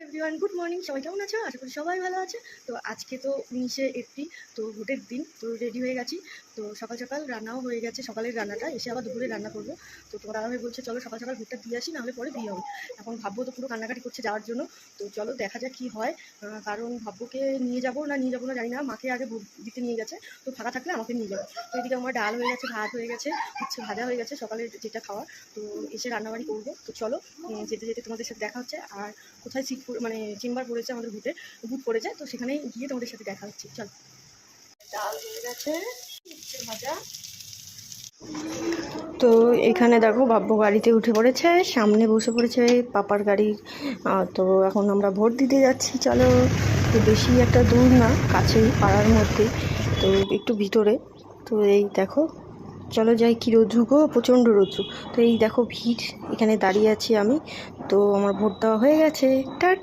Everyone, good morning. সবাই কেমন আছো? আশা করি সবাই ভালো আছে। তো আজকে তো 19শে এপ্রিল, তো ভোটের দিন। তো রেডি হয়ে গেছি। তো সকাল সকাল রান্নাও হয়ে গেছে, সকালের রান্নাটা এসে আবার দুপুরে রান্না করবো। তো তোমার দাদাভাই বলছে চলো সকাল সকাল ভোটটা দিয়ে আসি, নাহলে পরে বিয়ে হবে। এখন ভাববো তো পুরো কান্নাকাটি করছে যাওয়ার জন্য। তো চলো দেখা যাক কী হয়। কারণ ভাব্যকে নিয়ে যাবো না জানি না। মাকে আগে ভোট দিতে নিয়ে গেছে, তো ফাঁকা থাকলে আমাকে নিয়ে যাবো। তো এদিকে আমার ডাল হয়ে গেছে, ভাত হয়ে গেছে, হচ্ছে ভাজা হয়ে গেছে সকালের যেটা খাওয়া। তো এসে রান্নাবাড়ি করবো। তো চলো যেতে যেতে তোমাদের সাথে দেখা হচ্ছে। আর কোথায় সিট মানে চেম্বার পড়েছে আমাদের বুথ পড়েছে, তো সেখানে গিয়ে তোমাদের সাথে দেখা হচ্ছে। চল, ডাল হয়ে গেছে, ভাজা। তো এখানে দেখো বাব্বু গাড়িতে উঠে পড়েছে, সামনে বসে পড়েছে পাপার গাড়ি। তো এখন আমরা ভোট দিতে যাচ্ছি। চলো, তো বেশি একটা দূর না, কাছেই, পাড়ার মধ্যে, তো একটু ভিতরে। তো এই দেখো, চলো যাই। কি রৌদ্র গো, প্রচণ্ড রৌদ্র। তো এই দেখো ভিড়, এখানে দাঁড়িয়ে আছি আমি। তো আমার ভোট দেওয়া হয়ে গেছে। টাটা।